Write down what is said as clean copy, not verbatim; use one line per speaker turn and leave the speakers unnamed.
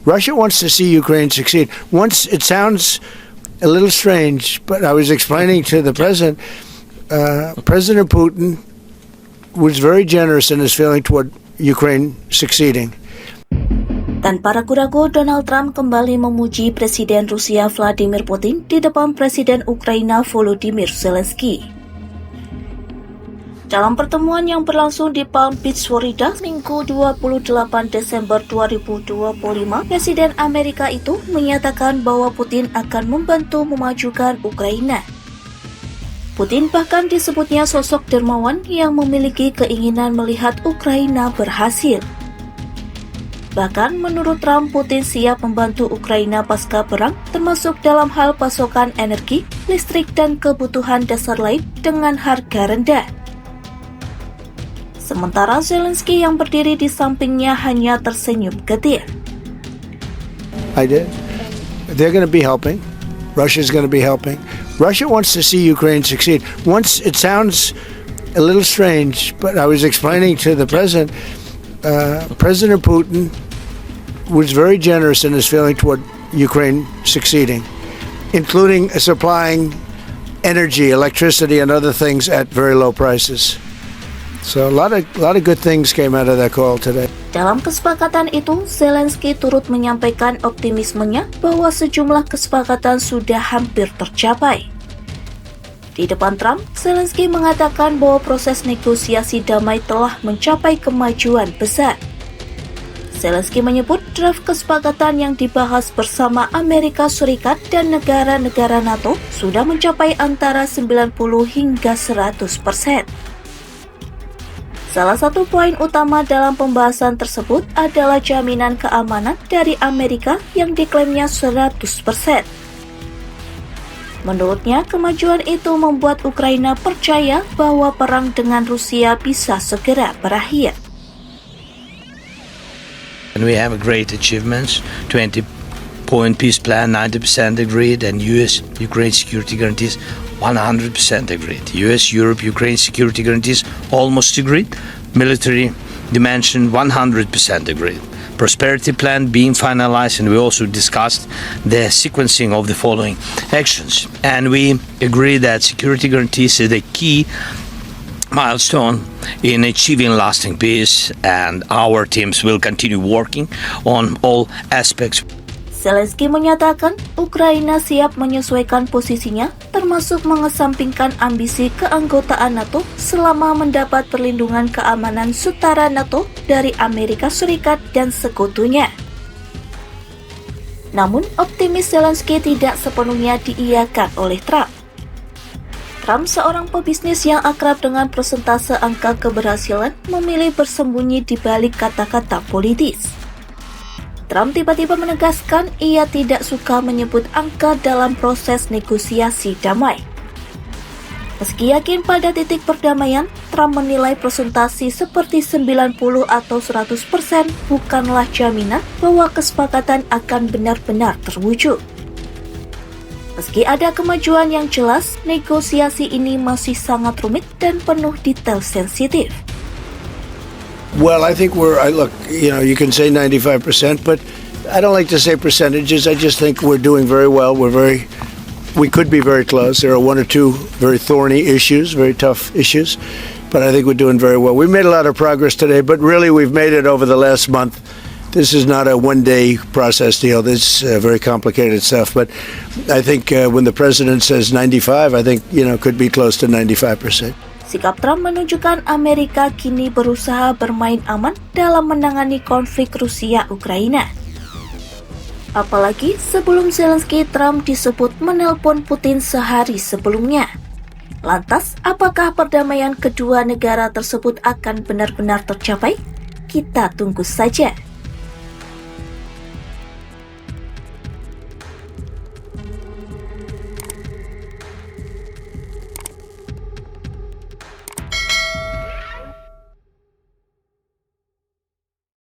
Russia wants to see Ukraine succeed. Once it sounds a little strange, but I was explaining to the president, President Putin was very generous in his feeling toward Ukraine succeeding.
Tanpa ragu-ragu, Donald Trump kembali memuji Presiden Rusia Vladimir Putin di depan Presiden Ukraina Volodymyr Zelensky. Dalam pertemuan yang berlangsung di Palm Beach, Florida, Minggu 28 Desember 2025, Presiden Amerika itu menyatakan bahwa Putin akan membantu memajukan Ukraina. Putin bahkan disebutnya sosok dermawan yang memiliki keinginan melihat Ukraina berhasil. Bahkan menurut Trump, Putin siap membantu Ukraina pasca perang, termasuk dalam hal pasokan energi, listrik, dan kebutuhan dasar lain dengan harga rendah. Sementara Zelensky yang berdiri di sampingnya hanya tersenyum getir.
I did. They're going to be helping. Russia's going to be helping. Russia wants to see Ukraine succeed. Once it sounds a little strange, but I was explaining to the president, President Putin was very generous in his feeling toward Ukraine succeeding, including supplying energy, electricity, and other things at very low prices. So a lot of good things came out of that call today.
Dalam kesepakatan itu, Zelensky turut menyampaikan optimismenya bahwa sejumlah kesepakatan sudah hampir tercapai. Di depan Trump, Zelensky mengatakan bahwa proses negosiasi damai telah mencapai kemajuan besar. Zelensky menyebut draft kesepakatan yang dibahas bersama Amerika Serikat dan negara-negara NATO sudah mencapai antara 90 hingga 100%. Salah satu poin utama dalam pembahasan tersebut adalah jaminan keamanan dari Amerika yang diklaimnya 100%. Menurutnya, kemajuan itu membuat Ukraina percaya bahwa perang dengan Rusia bisa segera berakhir.
And we have great achievements, 20-point peace plan, 90% agreed, and US-Ukraine security guarantees 100% agreed. US-Europe-Ukraine security guarantees almost agreed. Military dimension 100% agreed. Prosperity plan being finalized, and we also discussed the sequencing of the following actions. And we agree that security guarantees is the key milestone in achieving lasting peace, and our teams will continue working on all aspects.
Zelensky menyatakan Ukraina siap menyesuaikan posisinya, termasuk mengesampingkan ambisi keanggotaan NATO selama mendapat perlindungan keamanan setara NATO dari Amerika Serikat dan sekutunya. Namun, optimis Zelensky tidak sepenuhnya diiyakan oleh Trump. Trump, seorang pebisnis yang akrab dengan persentase angka keberhasilan, memilih bersembunyi di balik kata-kata politis. Trump tiba-tiba menegaskan ia tidak suka menyebut angka dalam proses negosiasi damai. Meski yakin pada titik perdamaian, Trump menilai presentasi seperti 90 atau 100% bukanlah jaminan bahwa kesepakatan akan benar-benar terwujud. Meski ada kemajuan yang jelas, negosiasi ini masih sangat rumit dan penuh detail sensitif.
Well, I think you can say 95%, but I don't like to say percentages. I just think we're doing very well. We could be very close. There are one or two very thorny issues, very tough issues, but I think we're doing very well. We made a lot of progress today, but really we've made it over the last month. This is not a one-day process deal. This is very complicated stuff, but I think when the president says 95, I think, could be close to 95%.
Sikap Trump menunjukkan Amerika kini berusaha bermain aman dalam menangani konflik Rusia-Ukraina. Apalagi sebelum Zelensky, Trump disebut menelpon Putin sehari sebelumnya. Lantas, apakah perdamaian kedua negara tersebut akan benar-benar tercapai? Kita tunggu saja.